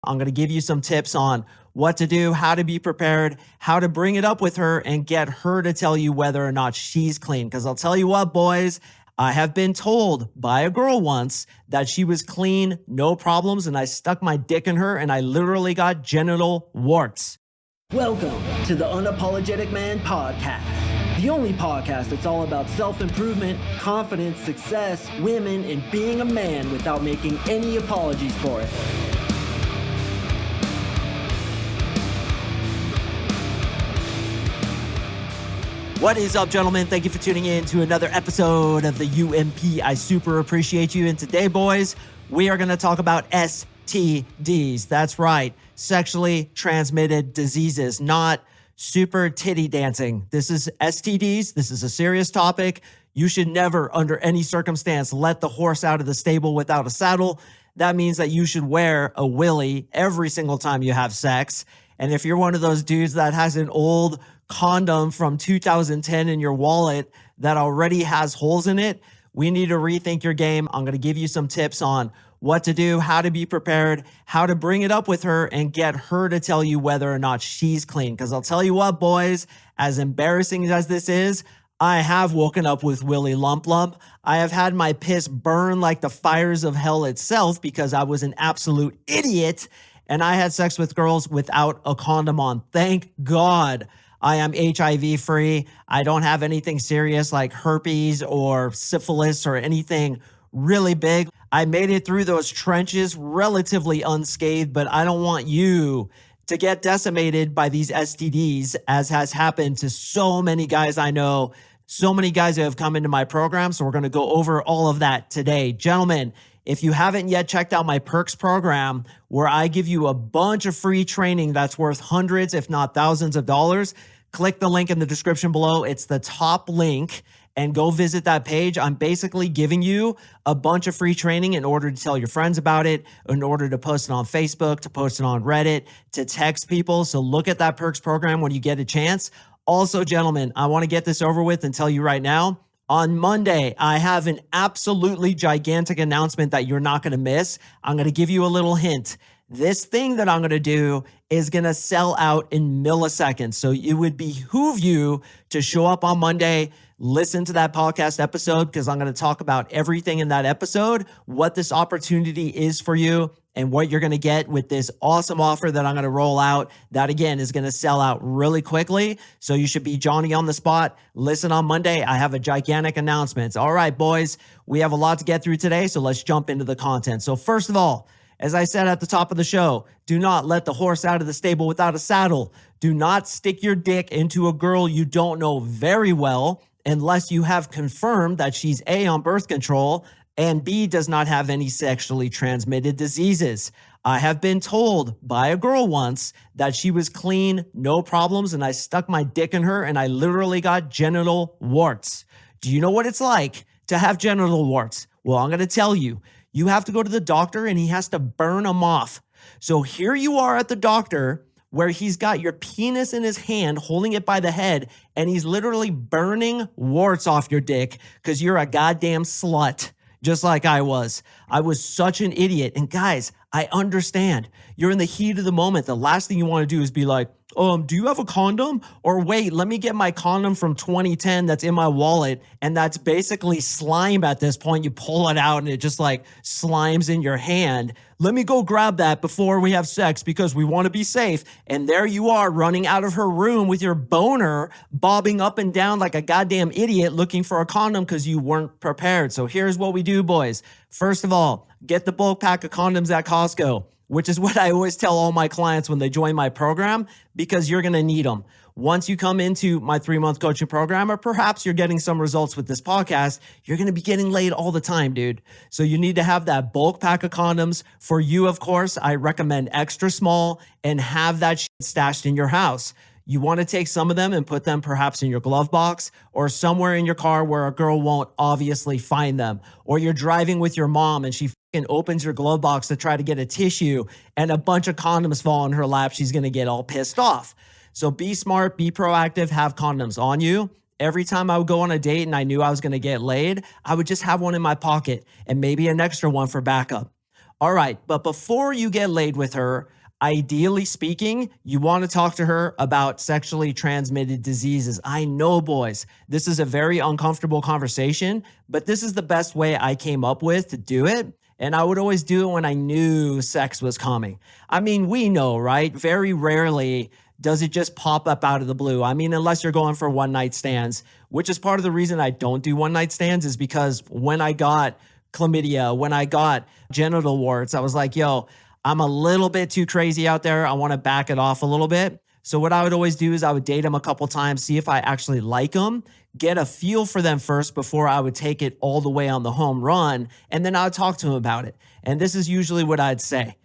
I'm going to give you some tips on what to do, how to be prepared, how to bring it up with her and get her to tell you whether or not she's clean. Because I'll tell you what, boys, I have been told by a girl once that she was clean, no problems, and I stuck my dick in her and I literally got genital warts. Welcome to the Unapologetic Man Podcast, the only podcast that's all about self-improvement, confidence, success, women, and being a man without making any apologies for it. What is up, gentlemen? Thank you for tuning in to another episode of the UMP. I super appreciate you. And today, boys, we are going to talk about STDs. That's right. Sexually transmitted diseases, not super titty dancing. This is STDs. This is a serious topic. You should never, under any circumstance, let the horse out of the stable without a saddle. That means that you should wear a willy every single time you have sex. And if you're one of those dudes that has an old condom from 2010 in your wallet that already has holes in it, we need to rethink your game. I'm going to give you some tips on what to do, how to be prepared, how to bring it up with her and get her to tell you whether or not she's clean. Because I'll tell you what, boys, as embarrassing as this is, I have woken up with Willy Lump Lump. I have had my piss burn like the fires of hell itself because I was an absolute idiot and I had sex with girls without a condom on. Thank God. I am HIV free. I don't have anything serious like herpes or syphilis or anything really big. I made it through those trenches relatively unscathed, but I don't want you to get decimated by these STDs, as has happened to so many guys I know, so many guys who have come into my program. So we're going to go over all of that today. Gentlemen, if you haven't yet checked out my Perks program, where I give you a bunch of free training that's worth hundreds, if not thousands of dollars, click the link in the description below. It's the top link and go visit that page. I'm basically giving you a bunch of free training in order to tell your friends about it, in order to post it on Facebook, to post it on Reddit, to text people. So look at that Perks program when you get a chance. Also, gentlemen, I want to get this over with and tell you right now, on Monday, I have an absolutely gigantic announcement that you're not going to miss. I'm going to give you a little hint. This thing that I'm going to do is going to sell out in milliseconds. So it would behoove you to show up on Monday, listen to that podcast episode, because I'm going to talk about everything in that episode, what this opportunity is for you, and what you're going to get with this awesome offer that I'm going to roll out that, again, is going to sell out really quickly. So you should be Johnny on the spot. Listen on Monday. I have a gigantic announcement. All right, boys, we have a lot to get through today, so let's jump into the content. So first of all, as I said at the top of the show, do not let the horse out of the stable without a saddle. Do not stick your dick into a girl you don't know very well unless you have confirmed that she's A, on birth control, and B, does not have any sexually transmitted diseases. I have been told by a girl once that she was clean, no problems, and I stuck my dick in her and I literally got genital warts. Do you know what it's like to have genital warts? Well, I'm going to tell you. You have to go to the doctor and he has to burn them off. So here you are at the doctor where he's got your penis in his hand, holding it by the head, and he's literally burning warts off your dick because you're a goddamn slut. Just like I was. I was such an idiot. And guys, I understand. You're in the heat of the moment. The last thing you want to do is be like, do you have a condom? Or wait, let me get my condom from 2010 that's in my wallet. And that's basically slime at this point. You pull it out and it just like slimes in your hand. Let me go grab that before we have sex because we want to be safe. And there you are running out of her room with your boner bobbing up and down like a goddamn idiot looking for a condom because you weren't prepared. So here's what we do, boys. First of all, get the bulk pack of condoms at Costco, which is what I always tell all my clients when they join my program, because you're going to need them. Once you come into my 3-month coaching program, or perhaps you're getting some results with this podcast, you're going to be getting laid all the time, dude. So you need to have that bulk pack of condoms. For you, of course, I recommend extra small and have that shit stashed in your house. You want to take some of them and put them perhaps in your glove box or somewhere in your car where a girl won't obviously find them. Or you're driving with your mom and she opens your glove box to try to get a tissue and a bunch of condoms fall in her lap. She's going to get all pissed off. So be smart, be proactive, have condoms on you. Every time I would go on a date and I knew I was going to get laid, I would just have one in my pocket and maybe an extra one for backup. All right, but before you get laid with her, ideally speaking, you want to talk to her about sexually transmitted diseases. I know, boys, this is a very uncomfortable conversation, but this is the best way I came up with to do it. And I would always do it when I knew sex was coming. I mean, we know, right? Very rarely does it just pop up out of the blue. I mean, unless you're going for one night stands, which is part of the reason I don't do one night stands, is because when I got chlamydia, when I got genital warts, I was like, yo, I'm a little bit too crazy out there. I want to back it off a little bit. So what I would always do is I would date them a couple times, see if I actually like them, get a feel for them first before I would take it all the way on the home run. And then I would talk to them about it. And this is usually what I'd say.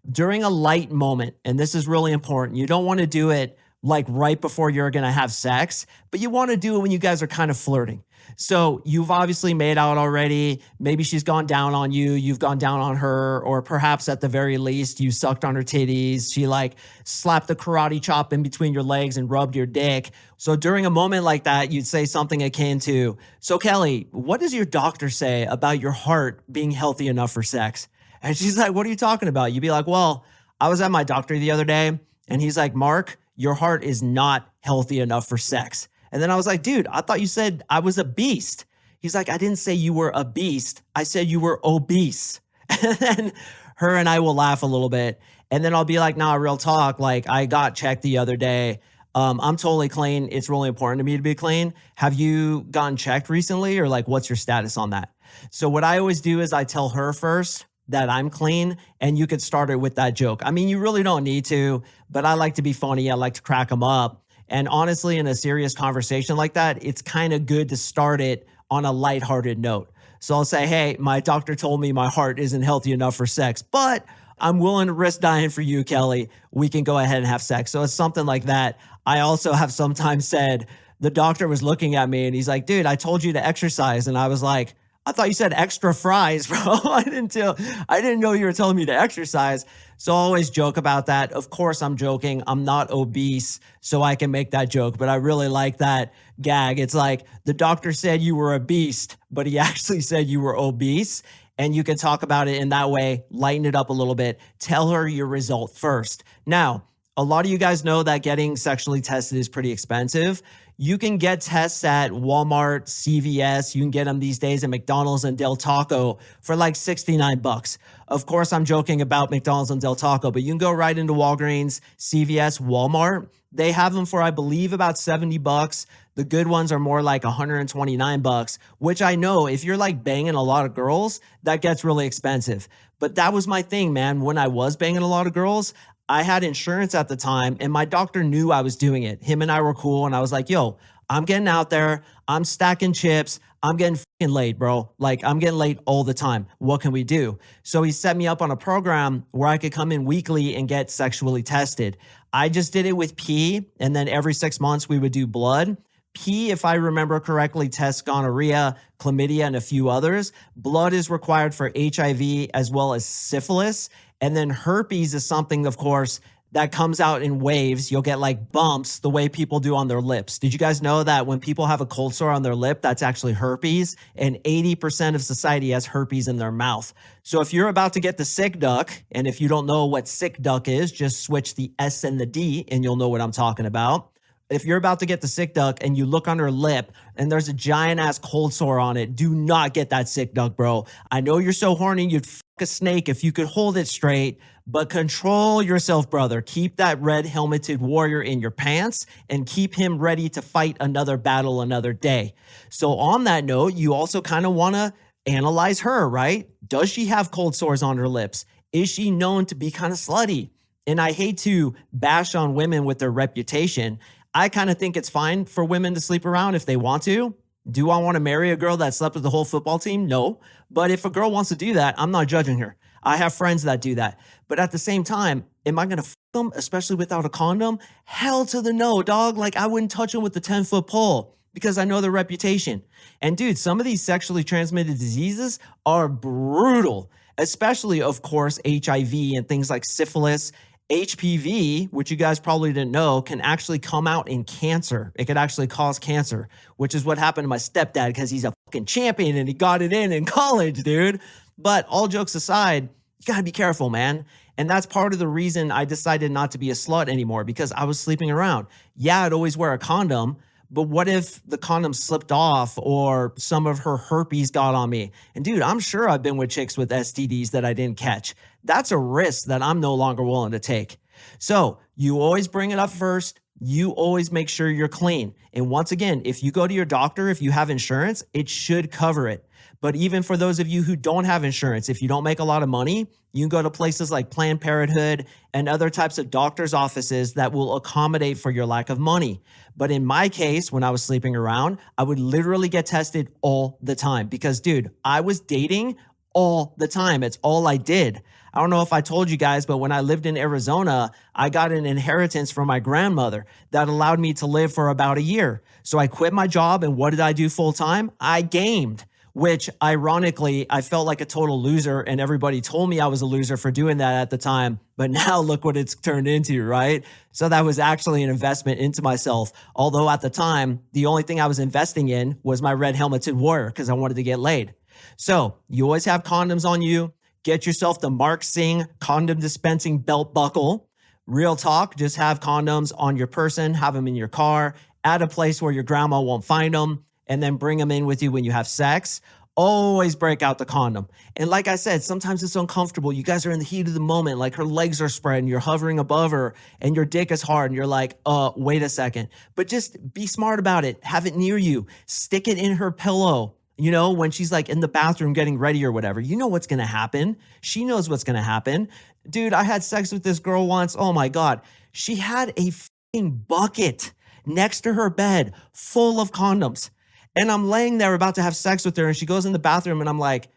During a light moment, and this is really important, you don't want to do it like right before you're going to have sex, but you want to do it when you guys are kind of flirting. So you've obviously made out already. Maybe she's gone down on you. You've gone down on her, or perhaps at the very least, you sucked on her titties. She like slapped the karate chop in between your legs and rubbed your dick. So during a moment like that, you'd say something akin to, so Kelly, what does your doctor say about your heart being healthy enough for sex? And she's like, what are you talking about? You'd be like, well, I was at my doctor the other day and he's like, Mark, your heart is not healthy enough for sex. And then I was like, dude, I thought you said I was a beast. He's like, I didn't say you were a beast. I said you were obese. And then her and I will laugh a little bit. And then I'll be like, nah, real talk. Like I got checked the other day. I'm totally clean. It's really important to me to be clean. Have you gotten checked recently, or like, what's your status on that? So what I always do is I tell her first that I'm clean, and you could start it with that joke. I mean, you really don't need to, but I like to be funny. I like to crack them up. And honestly, in a serious conversation like that, it's kind of good to start it on a lighthearted note. So I'll say, hey, my doctor told me my heart isn't healthy enough for sex, but I'm willing to risk dying for you, Kelly. We can go ahead and have sex. So it's something like that. I also have sometimes said, the doctor was looking at me and he's like, dude, I told you to exercise. And I was like, I thought you said extra fries, bro. I didn't know you were telling me to exercise. So I always joke about that. Of course, I'm joking. I'm not obese, so I can make that joke. But I really like that gag. It's like the doctor said you were a beast, but he actually said you were obese. And you can talk about it in that way, lighten it up a little bit. Tell her your result first. Now, a lot of you guys know that getting sexually tested is pretty expensive. You can get tests at Walmart, CVS. You can get them these days at McDonald's and Del Taco for like $69. Of course, I'm joking about McDonald's and Del Taco, but you can go right into Walgreens, CVS, Walmart. They have them for, I believe, about $70. The good ones are more like $129, which I know if you're like banging a lot of girls, that gets really expensive. But that was my thing, man. When I was banging a lot of girls, I had insurance at the time and my doctor knew I was doing it. Him and I were cool. And I was like, yo, I'm getting out there. I'm stacking chips. I'm getting fucking laid, bro. Like I'm getting laid all the time. What can we do? So he set me up on a program where I could come in weekly and get sexually tested. I just did it with pee. And then every 6 months we would do blood. Pee, if I remember correctly, tests gonorrhea, chlamydia, and a few others. Blood is required for HIV as well as syphilis. And then herpes is something, of course, that comes out in waves. You'll get like bumps the way people do on their lips. Did you guys know that when people have a cold sore on their lip, that's actually herpes? And 80% of society has herpes in their mouth. So if you're about to get the sick duck, and if you don't know what sick duck is, just switch the S and the D and you'll know what I'm talking about. If you're about to get the sick duck and you look on her lip and there's a giant ass cold sore on it, do not get that sick duck, bro. I know you're so horny, you'd fuck a snake if you could hold it straight, but control yourself, brother. Keep that red helmeted warrior in your pants and keep him ready to fight another battle another day. So on that note, you also kind of want to analyze her, right? Does she have cold sores on her lips? Is she known to be kind of slutty? And I hate to bash on women with their reputation. I kind of think it's fine for women to sleep around if they want to. Do I want to marry a girl that slept with the whole football team? No. But if a girl wants to do that, I'm not judging her. I have friends that do that. But at the same time, am I going to f them, especially without a condom? Hell to the no, dog. Like I wouldn't touch them with the 10-foot pole because I know their reputation. And dude, some of these sexually transmitted diseases are brutal, especially, of course, HIV and things like syphilis. HPV, which you guys probably didn't know, can actually come out in cancer. It could actually cause cancer, which is what happened to my stepdad because he's a fucking champion and he got it in college, dude. But all jokes aside, You got to be careful, man. And that's part of the reason I decided not to be a slut anymore, because I was sleeping around. Yeah, I'd always wear a condom, but what if the condom slipped off or some of her herpes got on me? And dude, I'm sure I've been with chicks with STDs that I didn't catch. That's a risk that I'm no longer willing to take. So you always bring it up first. You always make sure you're clean. And once again, if you go to your doctor, if you have insurance, it should cover it. But even for those of you who don't have insurance, if you don't make a lot of money, you can go to places like Planned Parenthood and other types of doctor's offices that will accommodate for your lack of money. But in my case, when I was sleeping around, I would literally get tested all the time because, dude, I was dating all the time. It's all I did. I don't know if I told you guys, but when I lived in Arizona, I got an inheritance from my grandmother that allowed me to live for about a year. So I quit my job, and what did I do full time? I gamed, which ironically, I felt like a total loser, and everybody told me I was a loser for doing that at the time. But now look what it's turned into, right? So that was actually an investment into myself. Although at the time, the only thing I was investing in was my red helmeted warrior because I wanted to get laid. So you always have condoms on you. Get yourself the Mark Sing condom dispensing belt buckle. Real talk, just have condoms on your person, have them in your car, at a place where your grandma won't find them, and then bring them in with you when you have sex. Always break out the condom. And like I said, sometimes it's uncomfortable. You guys are in the heat of the moment, like her legs are spread and you're hovering above her and your dick is hard and you're like, wait a second. But just be smart about it. Have it near you. Stick it in her pillow. You know, when she's like in the bathroom getting ready or whatever, you know what's going to happen. She knows what's going to happen. Dude, I had sex with this girl once. Oh my God. She had a fucking bucket next to her bed full of condoms. And I'm laying there about to have sex with her and she goes in the bathroom and I'm like,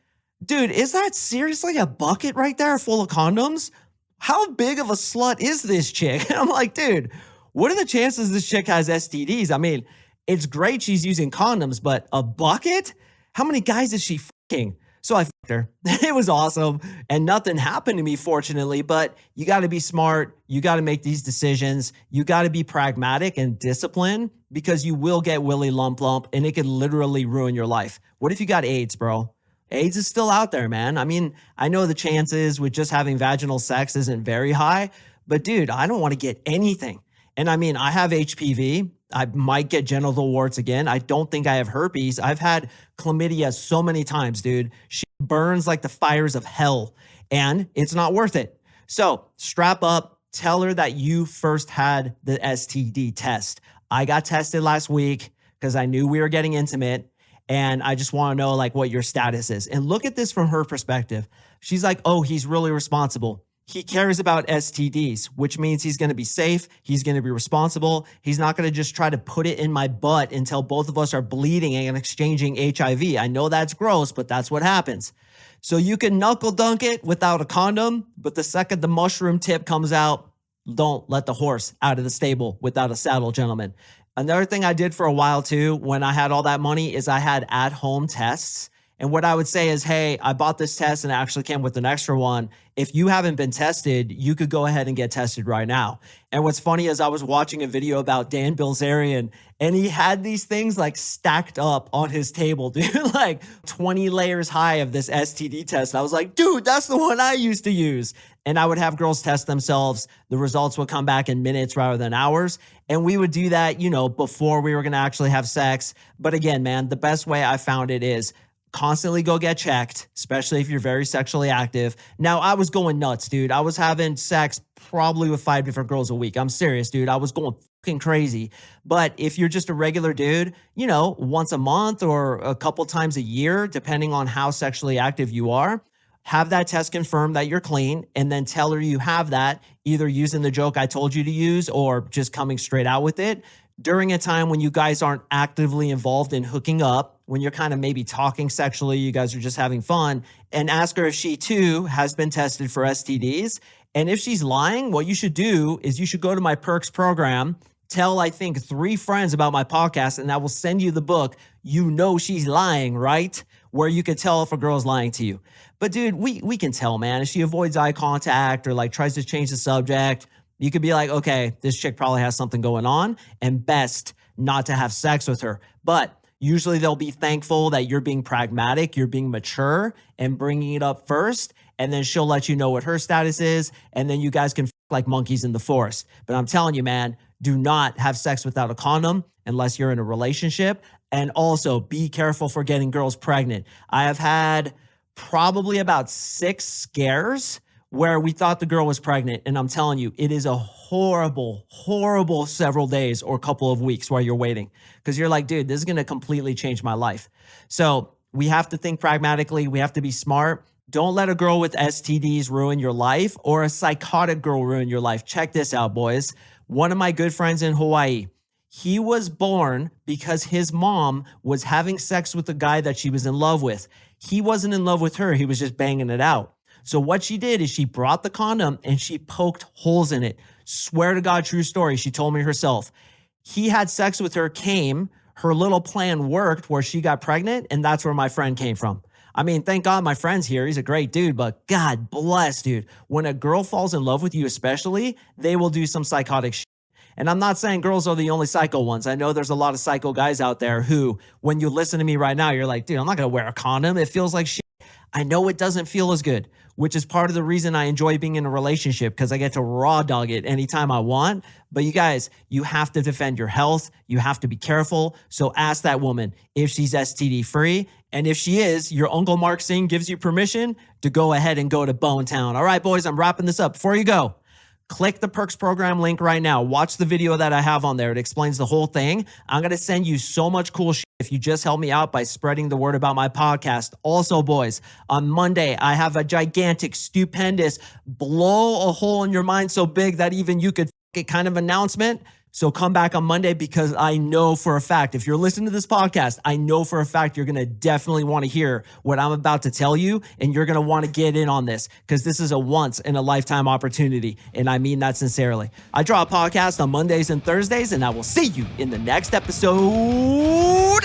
dude, is that seriously a bucket right there full of condoms? How big of a slut is this chick? And I'm like, dude, what are the chances this chick has STDs? I mean, it's great she's using condoms, but a bucket? How many guys is she fucking? So I fucked her. It was awesome. And nothing happened to me, fortunately, but you got to be smart. You got to make these decisions. You got to be pragmatic and disciplined because you will get willy lump and it could literally ruin your life. What if you got AIDS, bro? AIDS is still out there, man. I mean, I know the chances with just having vaginal sex isn't very high, but dude, I don't want to get anything. And I mean, I have HPV. I might get genital warts again. I don't think I have herpes. I've had chlamydia so many times, dude. She burns like the fires of hell and it's not worth it. So strap up, tell her that you first had the STD test. I got tested last week because I knew we were getting intimate and I just want to know like what your status is. And look at this from her perspective. She's like, oh, he's really responsible. He cares about STDs, which means he's going to be safe. He's going to be responsible. He's not going to just try to put it in my butt until both of us are bleeding and exchanging HIV. I know that's gross, but that's what happens. So you can knuckle dunk it without a condom, but the second the mushroom tip comes out, don't let the horse out of the stable without a saddle, gentlemen. Another thing I did for a while too, when I had all that money, is I had at-home tests. And what I would say is, hey, I bought this test and it actually came with an extra one. If you haven't been tested, you could go ahead and get tested right now. And what's funny is I was watching a video about Dan Bilzerian and he had these things like stacked up on his table, dude, like 20 layers high of this STD test. And I was like, dude, that's the one I used to use. And I would have girls test themselves. The results would come back in minutes rather than hours. And we would do that, you know, before we were going to actually have sex. But again, man, the best way I found it is constantly go get checked, especially if you're very sexually active. Now, I was going nuts, dude. I was having sex probably with 5 different girls a week. I'm serious, dude. I was going fucking crazy. But if you're just a regular dude, you know, once a month or a couple times a year, depending on how sexually active you are, have that test confirm that you're clean and then tell her you have that, either using the joke I told you to use or just coming straight out with it during a time when you guys aren't actively involved in hooking up, when you're kind of maybe talking sexually, you guys are just having fun, and ask her if she too has been tested for STDs. And if she's lying, what you should do is you should go to my perks program, tell, I think, 3 friends about my podcast, and I will send you the book, You Know She's Lying, right? Where you can tell if a girl's lying to you. But dude, we can tell, man. If she avoids eye contact or like tries to change the subject, you could be like, okay, this chick probably has something going on, and best not to have sex with her. But usually they'll be thankful that you're being pragmatic, you're being mature and bringing it up first. and then she'll let you know what her status is, and then you guys can like monkeys in the forest. But I'm telling you, man, do not have sex without a condom unless you're in a relationship. And also be careful for getting girls pregnant. I have had probably about 6 scares where we thought the girl was pregnant. And I'm telling you, it is a horrible, horrible several days or couple of weeks while you're waiting. Because you're like, dude, this is going to completely change my life. So we have to think pragmatically. We have to be smart. Don't let a girl with STDs ruin your life or a psychotic girl ruin your life. Check this out, boys. One of my good friends in Hawaii, he was born because his mom was having sex with the guy that she was in love with. He wasn't in love with her. He was just banging it out. So what she did is she brought the condom and she poked holes in it. Swear to God, true story. She told me herself. He had sex with her, came, her little plan worked where she got pregnant, and that's where my friend came from. I mean, thank God my friend's here. He's a great dude, but God bless, dude. When a girl falls in love with you especially, they will do some psychotic shit. And I'm not saying girls are the only psycho ones. I know there's a lot of psycho guys out there who, when you listen to me right now, you're like, dude, I'm not going to wear a condom. It feels like shit. I know it doesn't feel as good, which is part of the reason I enjoy being in a relationship, because I get to raw dog it anytime I want. But you guys, you have to defend your health. You have to be careful. So ask that woman if she's STD free. And if she is, your Uncle Mark Singh gives you permission to go ahead and go to Bone Town. All right, boys, I'm wrapping this up. Before you go, click the Perks program link right now. Watch the video that I have on there. It explains the whole thing. I'm going to send you so much cool shit if you just help me out by spreading the word about my podcast. Also, boys, on Monday, I have a gigantic, stupendous, blow a hole in your mind so big that even you could f*** it kind of announcement. So come back on Monday, because I know for a fact, if you're listening to this podcast, I know for a fact you're going to definitely want to hear what I'm about to tell you, and you're going to want to get in on this, because this is a once in a lifetime opportunity. And I mean that sincerely. I draw a podcast on Mondays and Thursdays, and I will see you in the next episode.